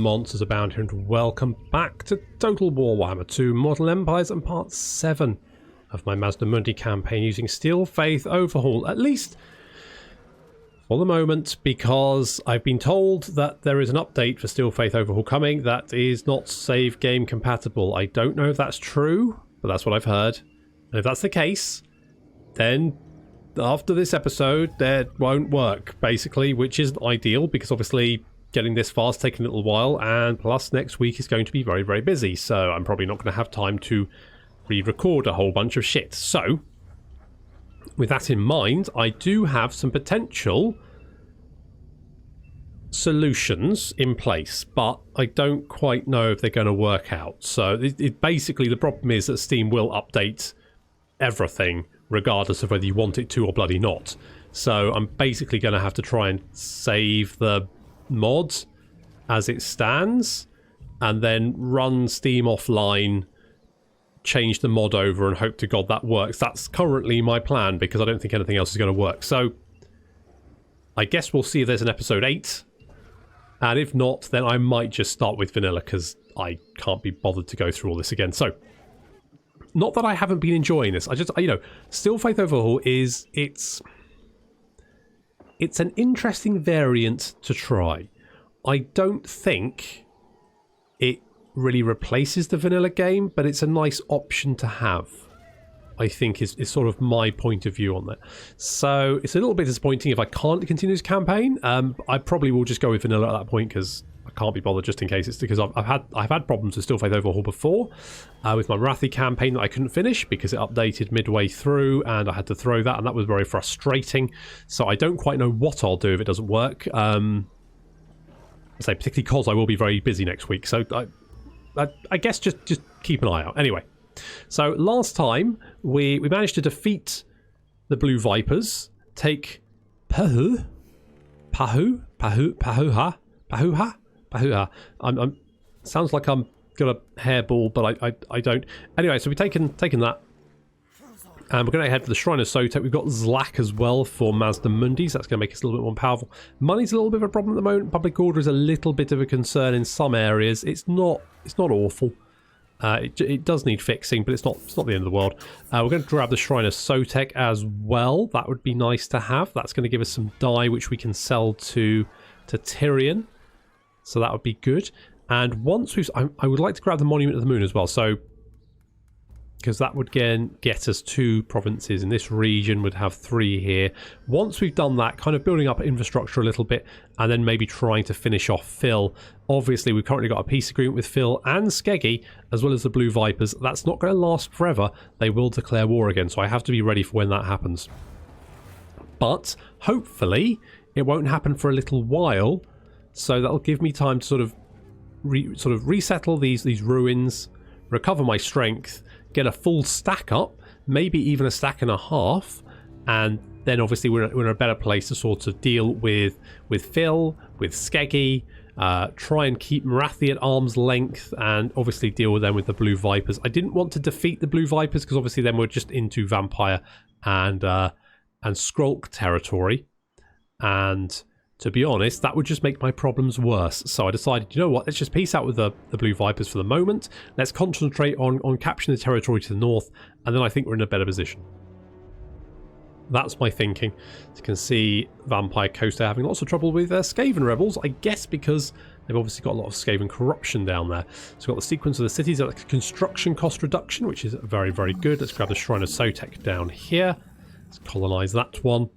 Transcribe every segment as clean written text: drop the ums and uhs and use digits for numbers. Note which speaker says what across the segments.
Speaker 1: Monsters Abound here, and welcome back to Total War Warhammer 2 Model Empires and Part 7 of my Mazdamundi campaign using Steel Faith Overhaul, at least for the moment, because I've been told that there is an update for Steel Faith Overhaul coming that is not save game compatible. I don't know if that's true, but that's what I've heard. And if that's the case, then after this episode, that won't work, basically, which isn't ideal because obviously getting this far is taking a little while, and plus next week is going to be very, very busy, so I'm probably not going to have time to re-record a whole bunch of shit. So, with that in mind, I do have some potential solutions in place, but I don't quite know if they're going to work out. So, basically the problem is that Steam will update everything regardless of whether you want it to or bloody not. So I'm basically going to have to try and save the mod as it stands and then run Steam offline, change the mod over, and hope to God that works. That's currently my plan because I don't think anything else is going to work. So I guess we'll see if there's an episode 8, and if not, then I might just start with vanilla because I can't be bothered to go through all this again. So not that I haven't been enjoying this. I just, you know, Steel Faith Overhaul is, it's an interesting variant to try. I don't think it really replaces the vanilla game, but it's a nice option to have, I think is sort of my point of view on that. So it's a little bit disappointing if I can't continue this campaign. I probably will just go with vanilla at that point because I can't be bothered, just in case. It's because I've had problems with Steel Faith Overhaul before with my Marathi campaign that I couldn't finish because it updated midway through and I had to throw that, and that was very frustrating. So I don't quite know what I'll do if it doesn't work. I say particularly because I will be very busy next week. So I guess just keep an eye out. Anyway, so last time we managed to defeat the Blue Vipers, take Pahuha. Sounds like I'm got a hairball, but I don't. Anyway, so we've taken that. And we're going to head for the Shrine of Sotek. We've got Zlak as well for Mazdamundi, so that's going to make us a little bit more powerful. Money's a little bit of a problem at the moment. Public order is a little bit of a concern in some areas. It's not awful. It does need fixing, but it's not the end of the world. We're going to grab the Shrine of Sotek as well. That would be nice to have. That's going to give us some dye, which we can sell to Tyrion. So that would be good. And once we've... I would like to grab the Monument of the Moon as well. So, because that would again get us 2 provinces in this region. Would have 3 here. Once we've done that, kind of building up infrastructure a little bit, and then maybe trying to finish off Phil. Obviously, we've currently got a peace agreement with Phil and Skeggy, as well as the Blue Vipers. That's not going to last forever. They will declare war again, so I have to be ready for when that happens. But hopefully, it won't happen for a little while. So that'll give me time to sort of resettle these ruins, recover my strength, get a full stack up, maybe even a stack and a half, and then obviously we're in a better place to sort of deal with Phil, with Skeggy, try and keep Marathi at arm's length, and obviously deal with them with the Blue Vipers. I didn't want to defeat the Blue Vipers because obviously then we're just into Vampire and Skrulk territory, and to be honest, that would just make my problems worse. So I decided, you know what, let's just peace out with the Blue Vipers for the moment. Let's concentrate on capturing the territory to the north, and then I think we're in a better position. That's my thinking. As you can see, Vampire Coast are having lots of trouble with their Skaven rebels, I guess because they've obviously got a lot of Skaven corruption down there. So we've got the sequence of the cities, like construction cost reduction, which is very, very good. Let's grab the Shrine of Sotek down here. Let's colonise that one.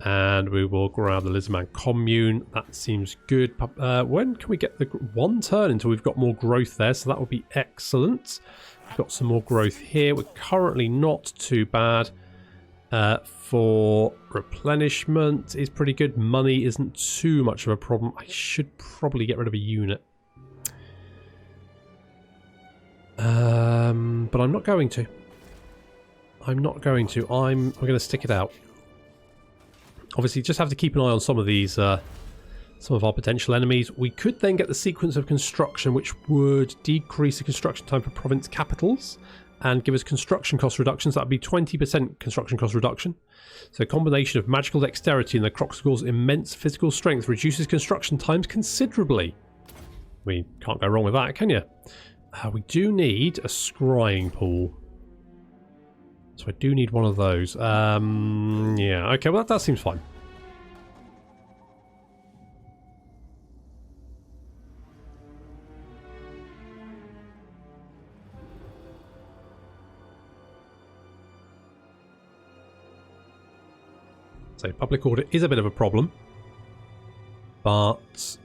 Speaker 1: And we will grab the Lizardman commune. That seems good. When can we get the 1 turn until we've got more growth there? So that would be excellent. We've got some more growth here. We're currently not too bad. For replenishment is pretty good. Money isn't too much of a problem. I should probably get rid of a unit. But I'm not going to. I'm going to stick it out. Obviously, just have to keep an eye on some of these, some of our potential enemies. We could then get the sequence of construction, which would decrease the construction time for province capitals and give us construction cost reductions. That would be 20% construction cost reduction. So a combination of magical dexterity and the Croxgall's immense physical strength reduces construction times considerably. mean, can't go wrong with that, can you? We do need a scrying pool. So I do need one of those. Yeah, okay, well that seems fine. So public order is a bit of a problem, but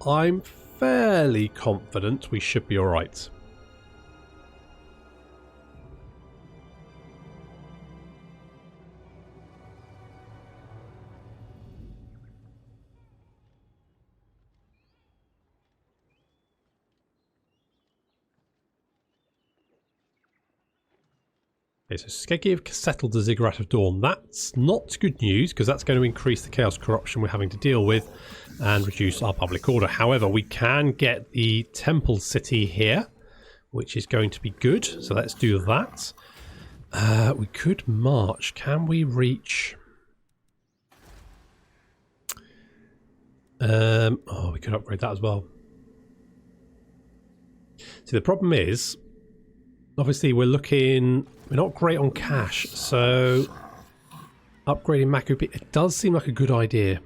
Speaker 1: I'm fairly confident we should be alright. Okay, so Skegiv settled the Ziggurat of Dawn. That's not good news, because that's going to increase the chaos corruption we're having to deal with and reduce our public order. However, we can get the Temple City here, which is going to be good. So let's do that. We could march. Can we reach... oh, we could upgrade that as well. See, the problem is, obviously we're not great on cash, so upgrading Makupi, it does seem like a good idea.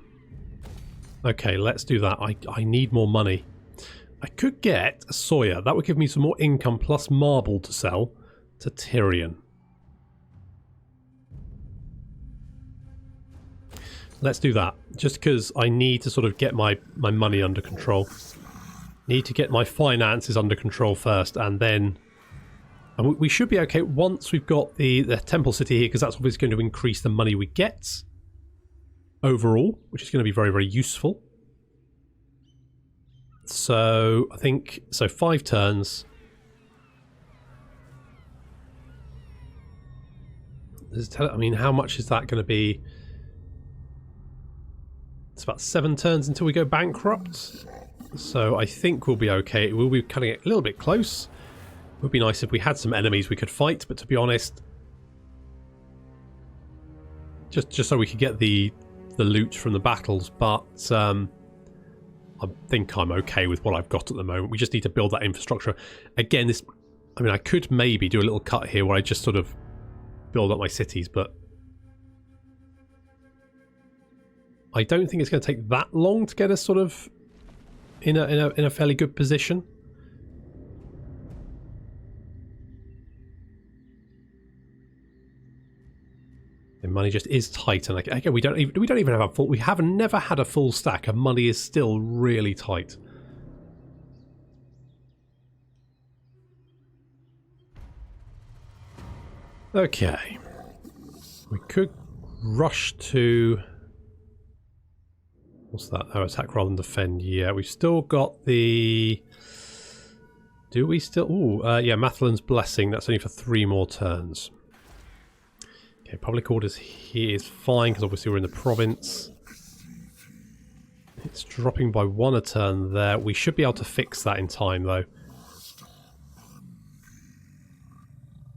Speaker 1: Okay, let's do that. I need more money. I could get a Sawyer. That would give me some more income plus marble to sell to Tyrion. Let's do that, just because I need to sort of get my money under control. Need to get my finances under control first, and then... And we should be okay once we've got the Temple City here, because that's obviously going to increase the money we get overall, which is going to be very, very useful. So I think, so 5 turns. I mean, how much is that going to be? It's about 7 turns until we go bankrupt. So I think we'll be okay. We'll be cutting it a little bit close. It would be nice if we had some enemies we could fight, but to be honest, just so we could get the loot from the battles. But I think I'm okay with what I've got at the moment. We just need to build that infrastructure. Again, this, I mean, I could maybe do a little cut here where I just sort of build up my cities, but I don't think it's going to take that long to get us sort of in a fairly good position. The money just is tight, and again, we don't even have a full. We have never had a full stack, and money is still really tight. Okay, we could rush to. What's that? Oh, attack rather than defend. Yeah, we've still got the. Do we still? Oh, yeah, Mathalan's Blessing. That's only for 3 more turns. Okay, public orders here is fine because obviously we're in the province. It's dropping by 1 a turn there. We should be able to fix that in time though.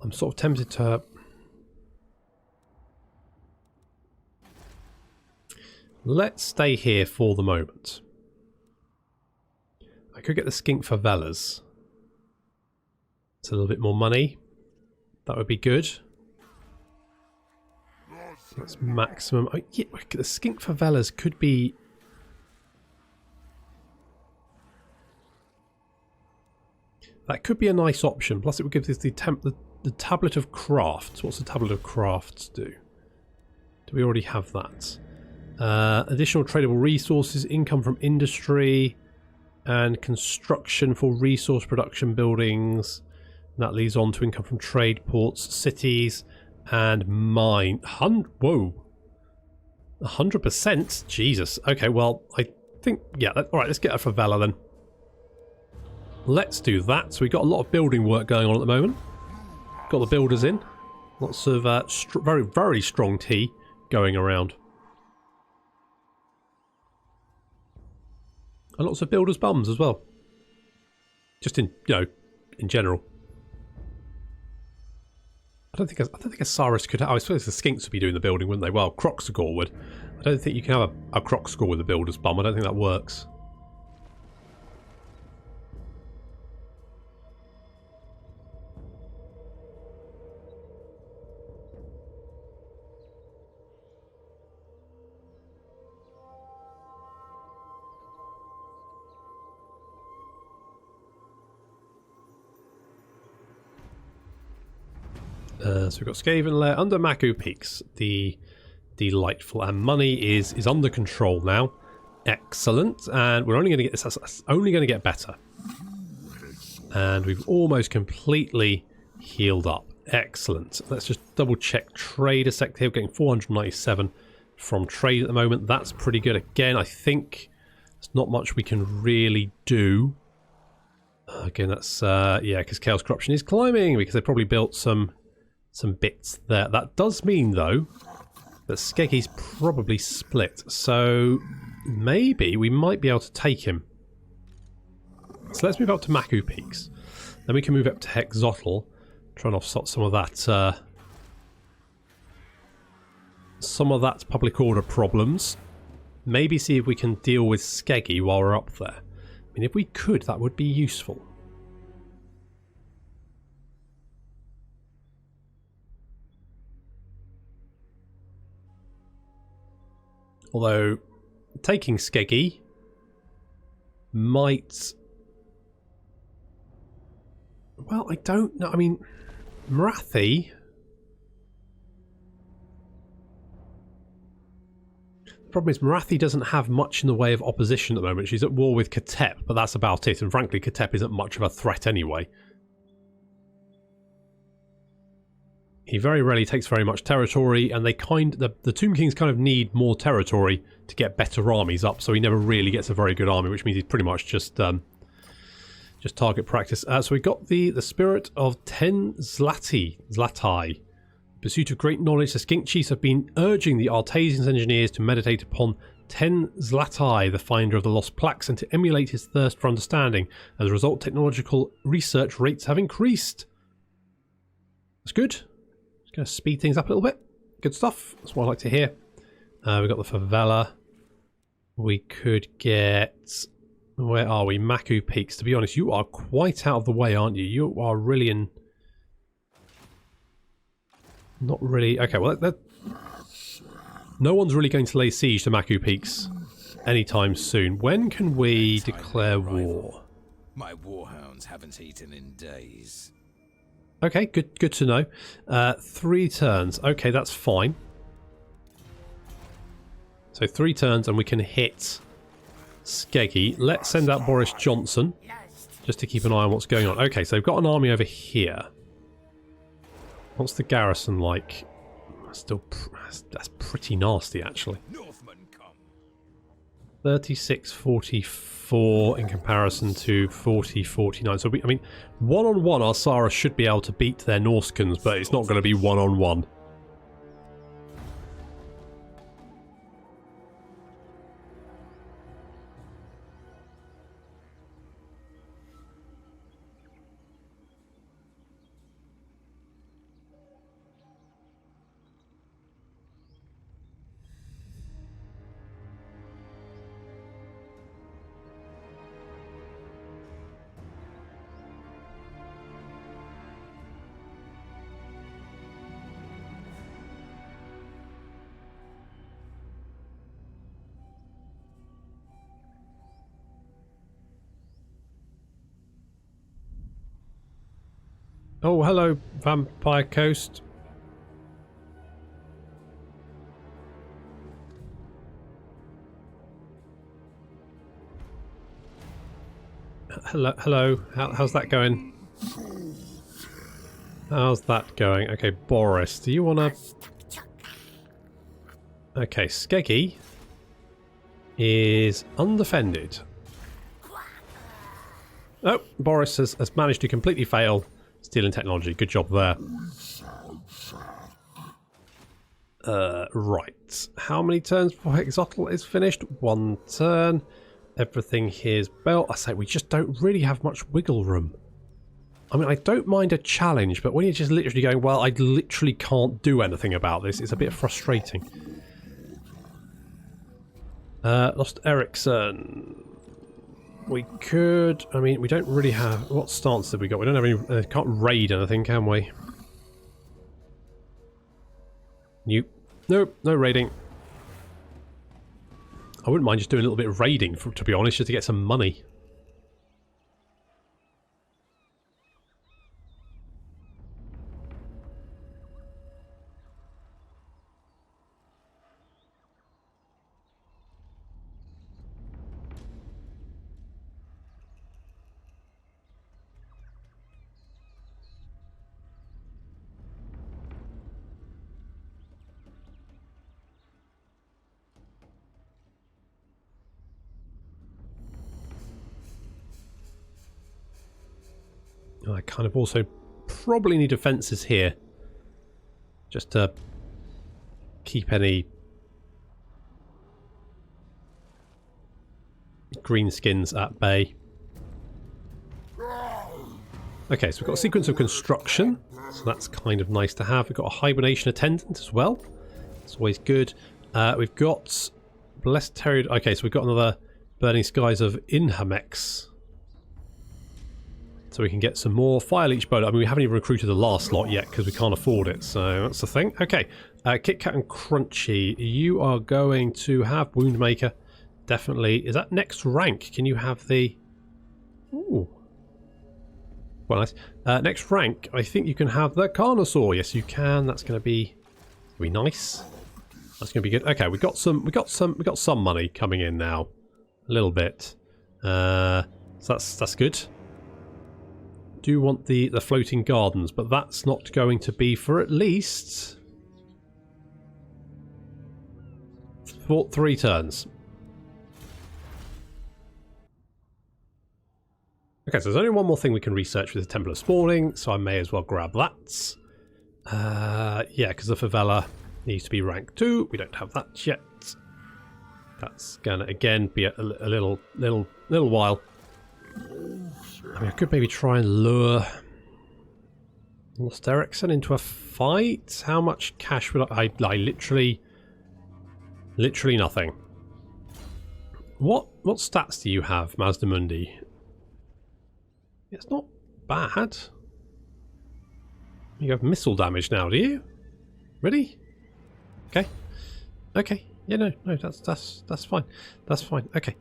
Speaker 1: I'm sort of tempted to... Let's stay here for the moment. I could get the Skink Favelas. It's a little bit more money. That would be good. That's maximum. Oh, yeah, the Skink Favelas could be... That could be a nice option. Plus it would give us the Tablet of Crafts. What's the Tablet of Crafts do? Do we already have that? Additional tradable resources, income from industry, and construction for resource production buildings. And that leads on to income from trade ports, cities... And mine. Whoa. 100%? Jesus. Okay, well, I think... Yeah, alright, let's get a favela then. Let's do that. So we've got a lot of building work going on at the moment. Got the builders in. Lots of very, very strong tea going around. And lots of builders' bums as well. Just in, you know, in general. I don't think Osiris could... I suppose the Skinks would be doing the building, wouldn't they? Well, Crocsagore would. I don't think you can have a Crocsagore with a builder's bum. I don't think that works. So we've got Skaven Lair under Maku Peaks. The delightful. And money is under control now. Excellent. And we're only going to get this. That's only going to get better. And we've almost completely healed up. Excellent. Let's just double check trade a sec here. We're getting 497 from trade at the moment. That's pretty good. Again, I think there's not much we can really do. Again, that's yeah, because Chaos Corruption is climbing because they probably built some bits there. That does mean though that Skeggy's probably split. So maybe we might be able to take him. So let's move up to Maku Peaks. Then we can move up to Hexotl. Try and offset some of that public order problems. Maybe see if we can deal with Skeggy while we're up there. I mean, if we could, that would be useful. Although, taking Skeggy might... Well, I don't know. I mean, Marathi... The problem is Marathi doesn't have much in the way of opposition at the moment. She's at war with Katep, but that's about it. And frankly, Katep isn't much of a threat anyway. He very rarely takes very much territory, and the Tomb Kings kind of need more territory to get better armies up, so he never really gets a very good army, which means he's pretty much just target practice. So we got the spirit of 10 Zlatai. Pursuit of great knowledge, the Skink Chiefs have been urging the Artesians engineers to meditate upon 10 Zlatai, the finder of the lost plaques, and to emulate his thirst for understanding. As a result, technological research rates have increased. That's good. Just going to speed things up a little bit. Good stuff. That's what I like to hear. We've got the favela. We could get... Where are we? Maku Peaks. To be honest, you are quite out of the way, aren't you? You are really in... Not really. Okay, well, no one's really going to lay siege to Maku Peaks anytime soon. When can we declare war?
Speaker 2: My warhounds haven't eaten in days.
Speaker 1: Okay, good to know. 3 turns. Okay, that's fine. So 3 turns and we can hit Skeggy. Let's send out Boris Johnson just to keep an eye on what's going on. Okay, so we've got an army over here. What's the garrison like? That's pretty nasty, actually. 36-44 in comparison to 40-49. So, I mean, one-on-one, our Sara should be able to beat their Norskans, but it's not going to be one-on-one. Oh, hello, Vampire Coast. Hello. How's that going? How's that going? Okay, Boris, do you want to... Okay, Skeggy is undefended. Oh, Boris has managed to completely fail stealing technology. Good job there. Right. How many turns before Hexotl is finished? 1 turn. Everything here's built. I say we just don't really have much wiggle room. I mean, I don't mind a challenge, but when you're just literally going, well, I literally can't do anything about this, it's a bit frustrating. Lost Ericsson. We could... I mean, we don't really have... What stance have we got? We don't have any... can't raid anything, can we? Nope, no raiding. I wouldn't mind just doing a little bit of raiding, to be honest, just to get some money. I kind of also probably need defences here. Just to keep any greenskins at bay. Okay, so we've got a sequence of construction, so that's kind of nice to have. We've got a hibernation attendant as well. It's always good. We've got blessed terrier. Okay, so we've got another burning skies of Inhamex, so we can get some more fire leech bow. I mean, we haven't even recruited the last lot yet because we can't afford it, so that's the thing. Okay, Kit Kat and Crunchy, you are going to have Woundmaker. Definitely. Is that next rank? Can you have the... Ooh. Well, nice. Next rank, I think you can have the Carnosaur. Yes, you can. That's going to be nice. That's going to be good. Okay, we got some money coming in now. A little bit. So that's good. Do want the floating gardens, but that's not going to be for at least 3 turns. Okay, so there's only one more thing we can research with the Temple of Spawning, so I may as well grab that. Yeah, because the favela needs to be rank 2. We don't have that yet. That's gonna again be a little while. I mean, I could maybe try and lure Lost Ericsson into a fight. How much cash would I literally nothing. What stats do you have, Mazdamundi? It's not bad. You have missile damage now, do you? Really? Okay. Okay. Yeah, no, that's fine. That's fine. Okay.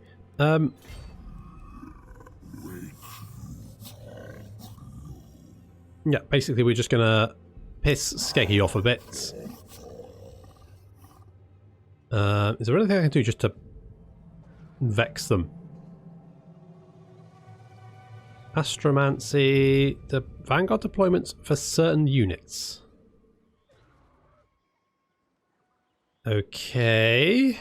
Speaker 1: Yeah, basically we're just gonna piss Skeggy off a bit. Is there anything I can do just to vex them? Astromancy, the Vanguard deployments for certain units. Okay.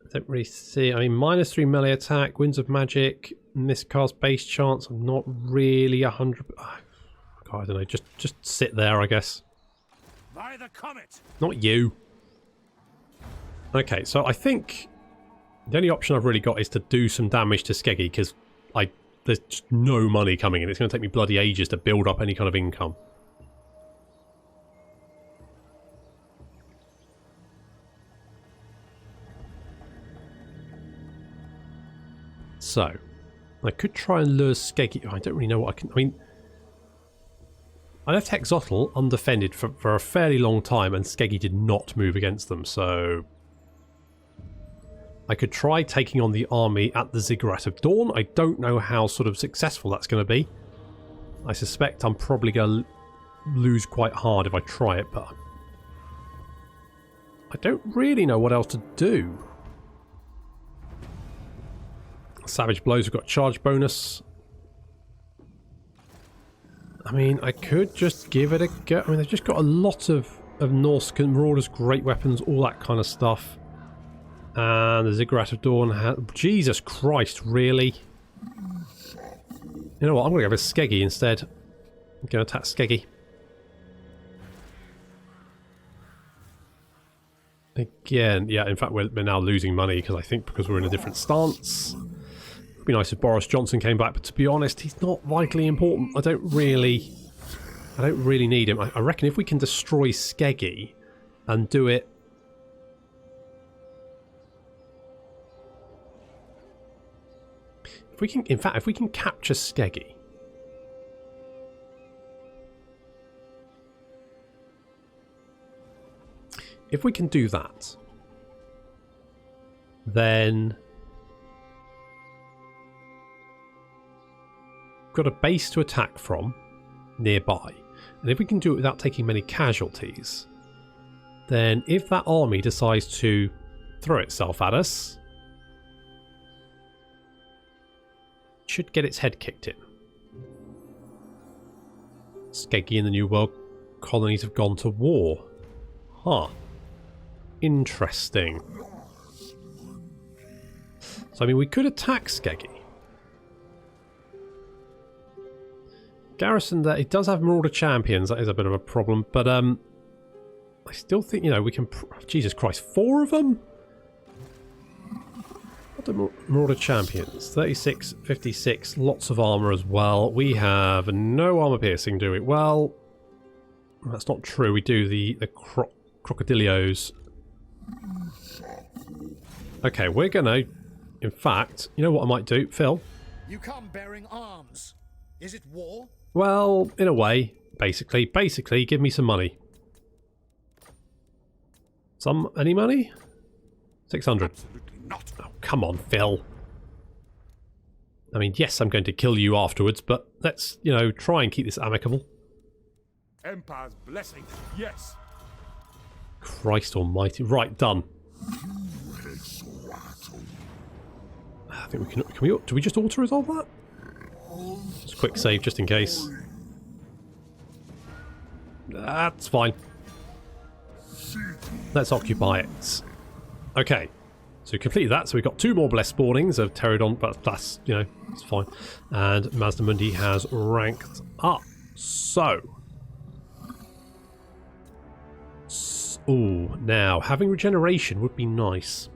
Speaker 1: I don't really see. I mean, -3 melee attack, winds of magic, miscast base chance. I'm not really 100. God, I don't know. Just sit there, I guess.
Speaker 2: By the comet.
Speaker 1: Not you. Okay, so I think the only option I've really got is to do some damage to Skeggy because there's just no money coming in. It's going to take me bloody ages to build up any kind of income. So, I could try and lure Skeggy. I don't really know what I can... I mean, I left Hexotl undefended for a fairly long time and Skeggy did not move against them, so... I could try taking on the army at the Ziggurat of Dawn. I don't know how sort of successful that's going to be. I suspect I'm probably going to lose quite hard if I try it, but... I don't really know what else to do. Savage Blows have got charge bonus. I mean, I could just give it a go. I mean, they've just got a lot of Norse Marauders, great weapons, all that kind of stuff. And the Ziggurat of Dawn has... Jesus Christ, really? You know what, I'm going to go with Skeggy instead. I'm going to attack Skeggy. Again, yeah, in fact, we're now losing money because we're in a different stance. It'd be nice if Boris Johnson came back, but to be honest, he's not vitally important. I don't really need him. I reckon if we can destroy Skeggy and do it... If we can capture Skeggy, if we can do that, then we've got a base to attack from nearby, and if we can do it without taking many casualties, then if that army decides to throw itself at us, should get its head kicked in. Skeggy and the New World colonies have gone to war. Huh. Interesting. So, I mean, we could attack Skeggy. garrison there, it does have Marauder champions. That is a bit of a problem. But I still think, you know, we can... Jesus Christ, 4 of them? What are Marauder champions? 36, 56, lots of armor as well. We have no armor piercing, do we? Well, that's not true. We do the crocodilios. Okay, we're gonna... In fact, you know what I might do, Phil?
Speaker 3: You come bearing arms. Is it war?
Speaker 1: Well, in a way, basically. Basically, give me some money. Any money? 600.
Speaker 3: Absolutely not.
Speaker 1: Oh, come on, Phil. I mean, yes, I'm going to kill you afterwards, but let's, you know, try and keep this amicable.
Speaker 3: Empire's blessing, yes.
Speaker 1: Christ almighty. Right, done. I think we can we, do we just auto-resolve that? Just a quick save, just in case. That's fine. Let's occupy it. Okay. So we completed that, so we've got 2 more blessed spawnings of Pterodon, but that's, you know, it's fine. And Mazdamundi has ranked up. So... Ooh, now, having regeneration would be nice.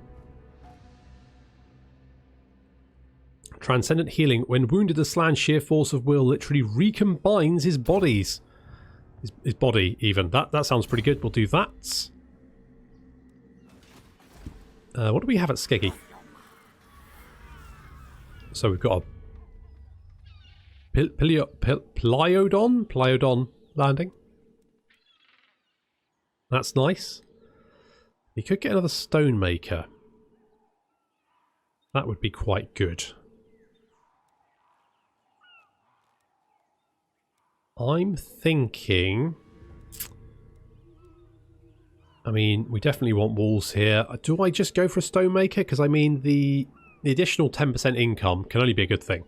Speaker 1: Transcendent healing. When wounded, the Slan's sheer force of will literally recombines his bodies. His body, even. That sounds pretty good. We'll do that. What do we have at Skeggy? So we've got a Plyodon landing. That's nice. You could get another stonemaker. That would be quite good. I'm thinking... I mean, we definitely want walls here. Do I just go for a stonemaker? Because, I mean, the additional 10% income can only be a good thing.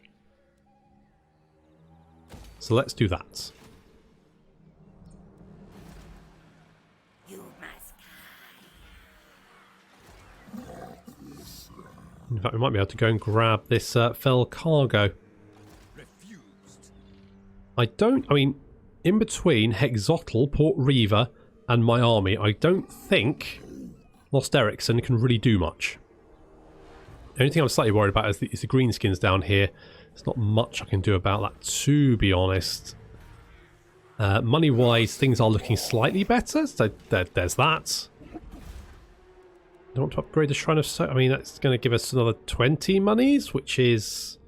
Speaker 1: So let's do that. In fact, we might be able to go and grab this fell cargo.
Speaker 3: Refused.
Speaker 1: I mean, in between Hexotl, Port Reaver, and my army, I don't think Lost Ericsson can really do much. The only thing I'm slightly worried about is the greenskins down here. There's not much I can do about that, to be honest. Money-wise, things are looking slightly better, so there's that. I want to upgrade the Shrine of I mean, that's going to give us another 20 monies, which is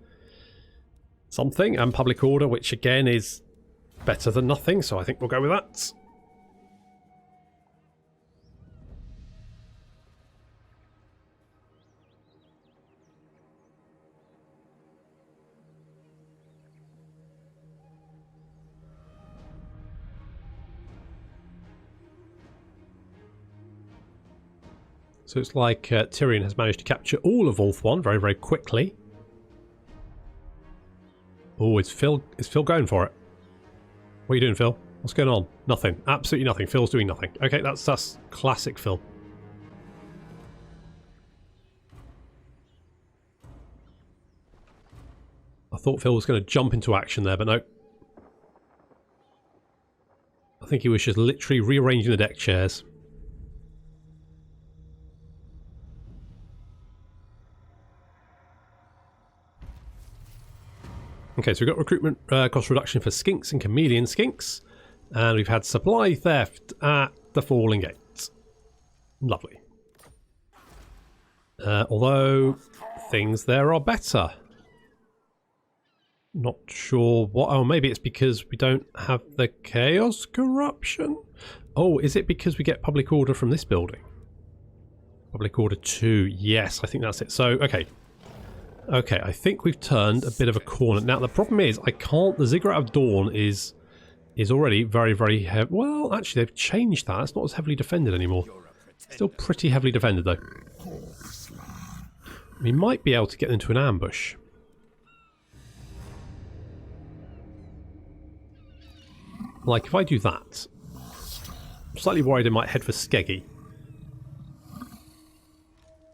Speaker 1: something, and Public Order, which again is better than nothing, so I think we'll go with that. So it's like Tyrion has managed to capture all of Ulthuan very, very quickly. Oh, is Phil going for it? What are you doing, Phil? What's going on? Nothing. Absolutely nothing. Phil's doing nothing. Okay, that's classic Phil. I thought Phil was going to jump into action there, but no. I think he was just literally rearranging the deck chairs. Okay, so we've got recruitment cost reduction for skinks and chameleon skinks. And we've had supply theft at the Falling Gate. Lovely. Although things there are better. Not sure what... Oh, maybe it's because we don't have the Chaos Corruption? Oh, is it because we get Public Order from this building? Public Order 2. Yes, I think that's it. So, okay. Okay, I think we've turned a bit of a corner. Now, the problem is, I can't... The Ziggurat of Dawn is already very, very heavy. Well, actually, they've changed that. It's not as heavily defended anymore. Still pretty heavily defended, though. We might be able to get into an ambush. Like, if I do that... I'm slightly worried I might head for Skeggy.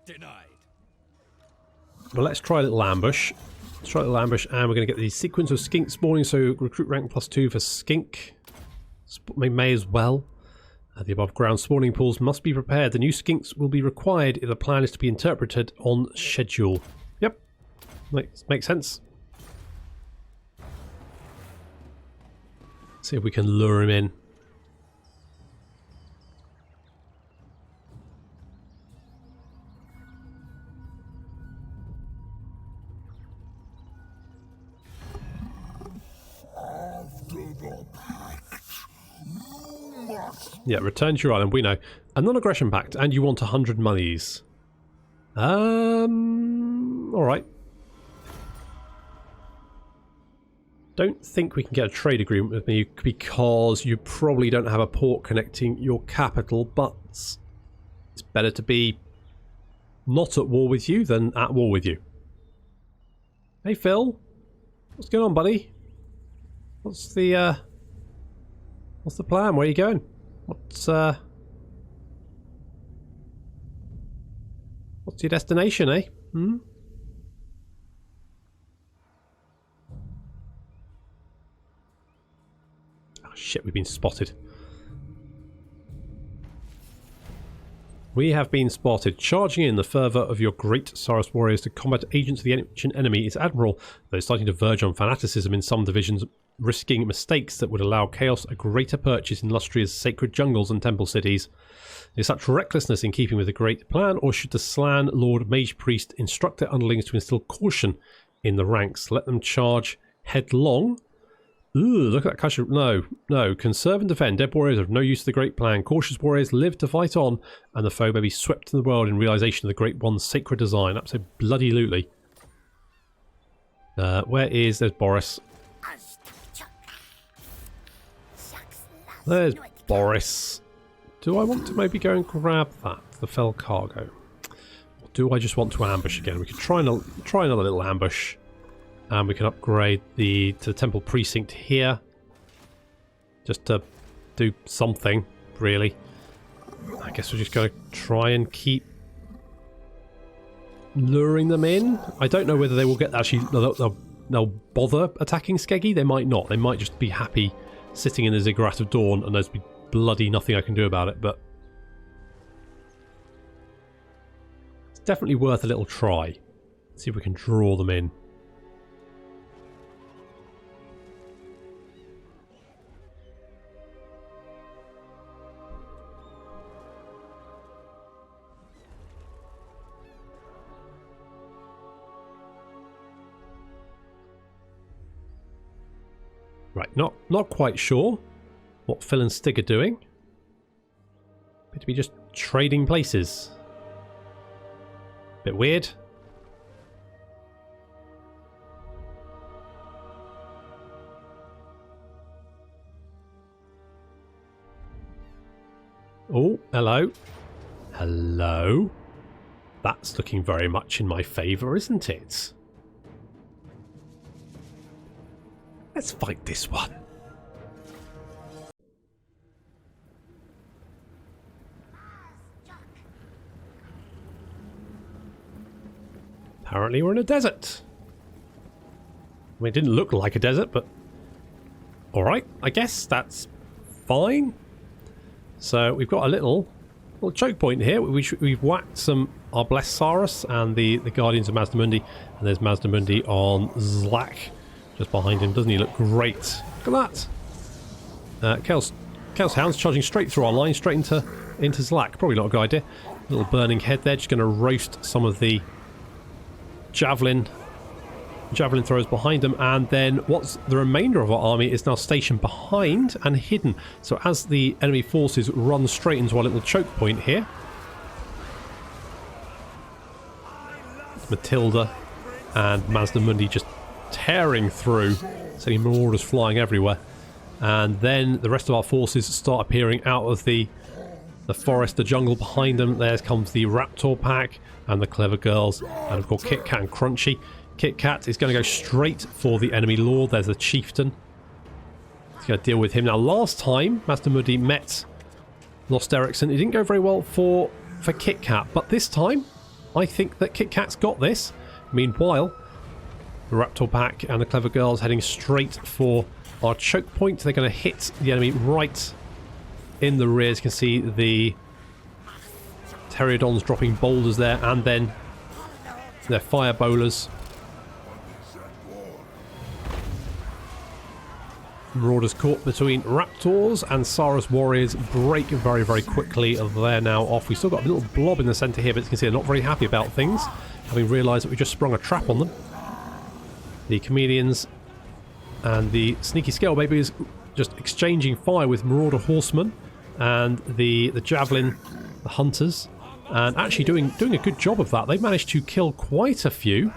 Speaker 3: Denied.
Speaker 1: But let's try a little ambush. Let's try a little ambush, and we're going to get the sequence of skink spawning, so recruit rank +2 for skink. May as well. The above ground spawning pools must be prepared. The new skinks will be required if the plan is to be interpreted on schedule. Yep, makes sense. See if we can lure him in. Yeah, return to your island, we know. A non-aggression pact, and you want 100 monies. Alright. Don't think we can get a trade agreement with me because you probably don't have a port connecting your capital, but it's better to be not at war with you than at war with you. Hey Phil, what's going on, buddy? What's the plan? Where are you going? What's your destination, eh? Hmm? Oh shit, we've been spotted. We have been spotted. Charging in the fervour of your great Saurus warriors to combat agents of the ancient enemy is admirable, though starting to verge on fanaticism in some divisions, risking mistakes that would allow Chaos a greater purchase in Lustria's sacred jungles and temple cities. Is such recklessness in keeping with the great plan, or should the Slan Lord Mage Priest instruct their underlings to instill caution in the ranks? Let them charge headlong? Ooh, look at that caution. No. Conserve and defend. Dead warriors have no use to the great plan. Cautious warriors live to fight on, and the foe may be swept in the world in realization of the great one's sacred design. Absolutely bloody lootly. There's Boris. There's Boris. Do I want to maybe go and grab that, the fell cargo? Or do I just want to ambush again? We could try another little ambush. And we can upgrade to the temple precinct here. Just to do something, really. I guess we're just going to try and keep luring them in. I don't know whether they will get they'll bother attacking Skeggy. They might not. They might just be happy sitting in the Ziggurat of Dawn, and there's bloody nothing I can do about it, but it's definitely worth a little try. Let's see if we can draw them in. Right, not quite sure what Phil and Stig are doing. Appear to be just trading places. Bit weird. Oh, hello. Hello. That's looking very much in my favour, isn't it? Let's fight this one. Apparently we're in a desert. I mean, it didn't look like a desert, but alright, I guess that's fine. So we've got a little choke point here. We've whacked our Blessed Saurus and the Guardians of Mazdamundi, and there's Mazdamundi on Zlak. Just behind him. Doesn't he look great? Look at that. Chaos Hounds charging straight through our line, straight into Zlak. Probably not a good idea. Little burning head there. Just going to roast some of the javelin throwers behind them. And then what's the remainder of our army is now stationed behind and hidden. So as the enemy forces run straight into our little choke point here. Matilda and Mazdamundi just tearing through, sending marauders flying everywhere, and then the rest of our forces start appearing out of the forest, the jungle behind them. There comes the Raptor pack and the Clever Girls, and of course Kit Kat and Crunchy. Kit Kat is going to go straight for the enemy lord. There's the chieftain. He's going to deal with him. Now, last time Mazdamundi met Lost Ericsson, it didn't go very well for Kit Kat, but this time I think that Kit Kat's got this. Meanwhile, The Raptor pack and the Clever Girls heading straight for our choke point. They're going to hit the enemy right in the rear. As you can see, the Pterodons dropping boulders there, and then their fire bowlers. Marauders caught between Raptors, and Saurus Warriors break very, very quickly. They're now off. We've still got a little blob in the centre here, but as you can see, they're not very happy about things, having realised that we just sprung a trap on them. The Chameleons and the Sneaky Scale Babies just exchanging fire with Marauder Horsemen and the Javelin, the Hunters, and actually doing a good job of that. They've managed to kill quite a few.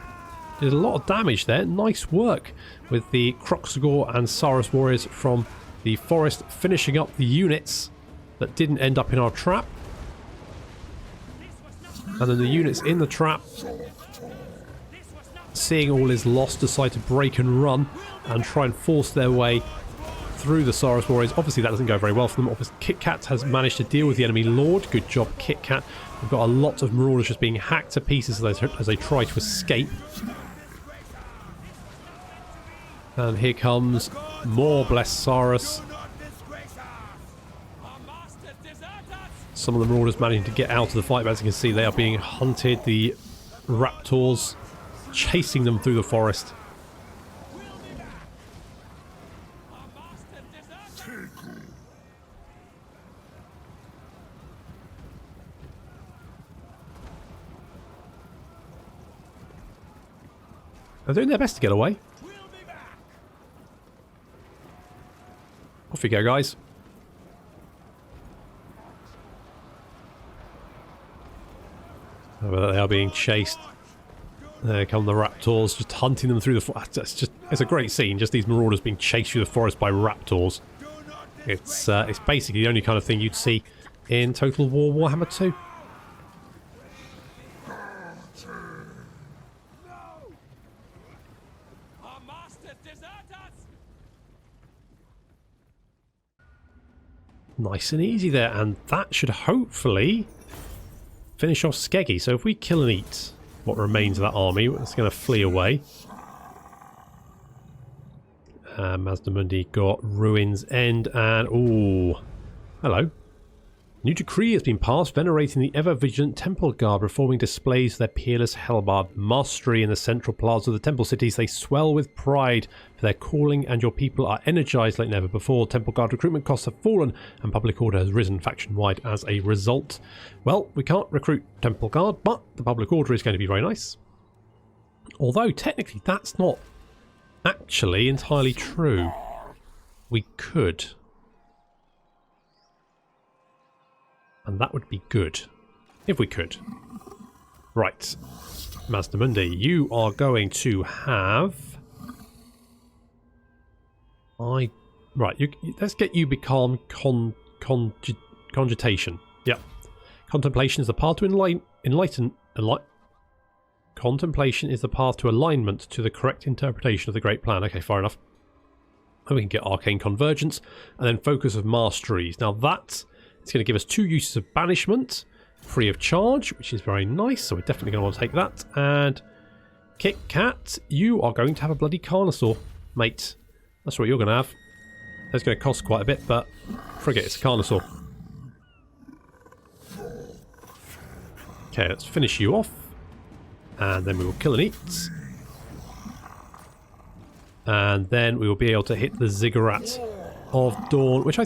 Speaker 1: Did a lot of damage there. Nice work with the Kroxagor and Saurus Warriors from the forest, finishing up the units that didn't end up in our trap. And then the units in the trap, seeing all is lost, decide to break and run and try and force their way through the Saurus Warriors. Obviously that doesn't go very well for them. Obviously Kit Kat has managed to deal with the enemy Lord. Good job, Kit Kat. We've got a lot of Marauders just being hacked to pieces as they try to escape. And here comes more Blessed Saurus. Some of the Marauders managing to get out of the fight, but as you can see, they are being hunted. The Raptors chasing them through the forest. They're doing their best to get away. Off you go, guys. Oh, they are being chased. There come the Raptors, just hunting them through the forest. It's a great scene, just these Marauders being chased through the forest by Raptors. It's basically the only kind of thing you'd see in Total War Warhammer 2. Nice and easy there, and that should hopefully finish off Skeggy. So if we kill and eat what remains of that army, it's going to flee away. Mazdamundi got Ruin's End, and ooh, hello. New decree has been passed venerating the ever-vigilant Temple Guard, performing displays of their peerless Hellbard mastery in the central plaza of the Temple cities. They swell with pride for their calling, and your people are energized like never before. Temple Guard recruitment costs have fallen, and public order has risen faction-wide as a result. Well, we can't recruit Temple Guard, but the public order is going to be very nice. Although, technically, that's not actually entirely true. We could. And that would be good, if we could. Right, Mazdamundi, you are going to have... let's get you become Congitation. Yep. Contemplation is the path to Contemplation is the path to alignment to the correct interpretation of the Great Plan. Okay, fair enough. And we can get Arcane Convergence, and then Focus of Masteries. Now that... it's going to give us 2 uses of banishment, free of charge, which is very nice, so we're definitely going to want to take that. And Kit Kat, you are going to have a bloody Carnosaur, mate. That's what you're going to have. That's going to cost quite a bit, but frigate, it's a Carnosaur. Okay, let's finish you off. And then we will kill and eat. And then we will be able to hit the Ziggurat of Dawn, which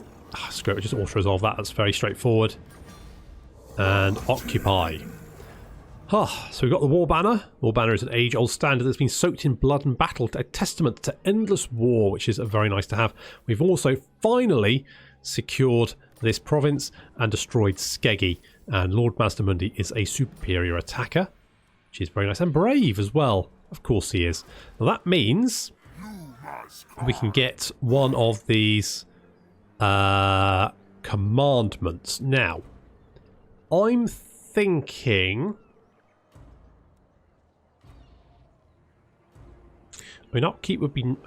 Speaker 1: screw it, just auto-resolve that, that's very straightforward. And occupy. So we've got the War Banner. War Banner is an age-old standard that's been soaked in blood and battle, a testament to endless war, which is very nice to have. We've also finally secured this province and destroyed Skeggy. And Lord Mazdamundi is a superior attacker, which is very nice. And brave as well. Of course he is. Now that means we can get one of these... commandments. Now, I'm thinking... I mean, upkeep would be...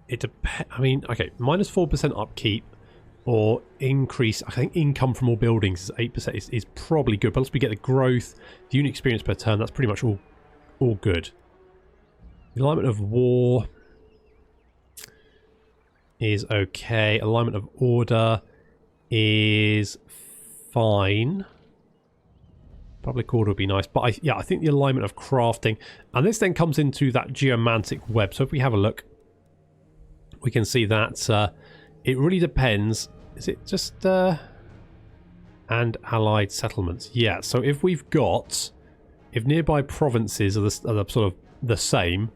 Speaker 1: it depends... I mean, okay, minus 4% upkeep or increase. I think income from all buildings is 8% is probably good. But once we get the growth, the unit experience per turn, that's pretty much all good. The alignment of war is okay. Alignment of order is fine. Public order would be nice, but I think the alignment of crafting, and this then comes into that geomantic web. So if we have a look, we can see that it really depends. Is it just and allied settlements? Yeah. So if we've got, if nearby provinces are the sort of the same,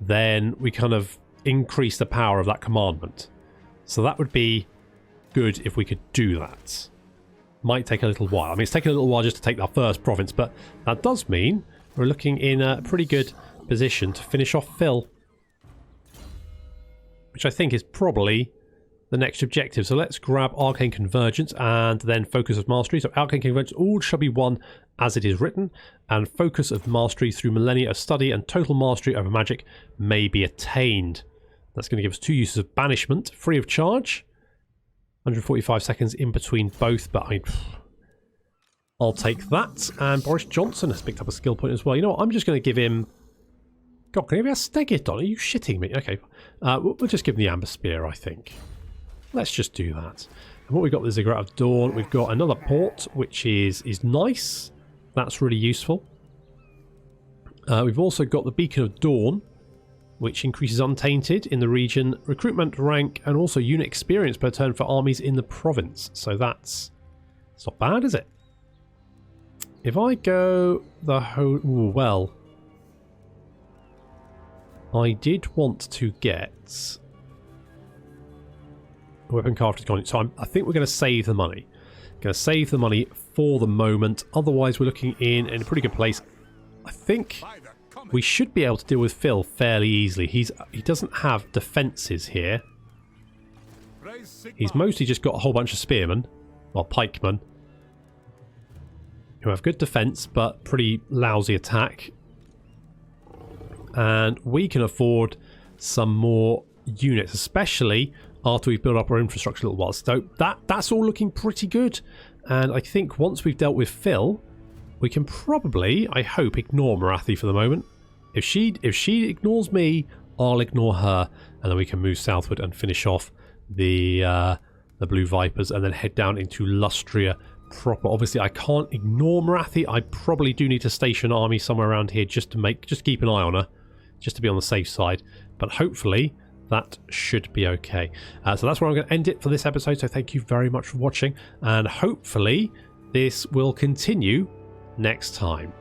Speaker 1: then we kind of increase the power of that commandment. So that would be good if we could do that. Might take a little while. I mean, it's taken a little while just to take our first province, but that does mean we're looking in a pretty good position to finish off Phil, which I think is probably the next objective. So let's grab Arcane Convergence and then Focus of Mastery. So Arcane Convergence, all shall be won as it is written, and Focus of Mastery through millennia of study and total mastery over magic may be attained. That's going to give us 2 uses of banishment, free of charge. 145 seconds in between both, but I'll take that. And Boris Johnson has picked up a skill point as well. You know what? I'm just going to give him... God, can he have a Stegiton? Are you shitting me? Okay. We'll just give him the Amber Spear, I think. Let's just do that. And what we've got, the Ziggurat of Dawn. We've got another port, which is nice. That's really useful. We've also got the Beacon of Dawn, which increases Untainted in the region, recruitment rank, and also unit experience per turn for armies in the province. So it's not bad, is it? If I go the whole... Ooh, well, I did want to get weapon crafters going, so I think we're going to save the money. Going to save the money for the moment. Otherwise, we're looking in a pretty good place. I think we should be able to deal with Phil fairly easily. He doesn't have defences here. He's mostly just got a whole bunch of spearmen, or pikemen, who have good defence but pretty lousy attack. And we can afford some more units, especially after we've built up our infrastructure a little while. So that's all looking pretty good. And I think once we've dealt with Phil, we can probably, I hope, ignore Marathi for the moment. If she ignores me, I'll ignore her, and then we can move southward and finish off the Blue Vipers, and then head down into Lustria proper. Obviously, I can't ignore Marathi. I probably do need to station an army somewhere around here just to keep an eye on her, just to be on the safe side. But hopefully that should be okay. So that's where I'm going to end it for this episode. So thank you very much for watching, and hopefully this will continue next time.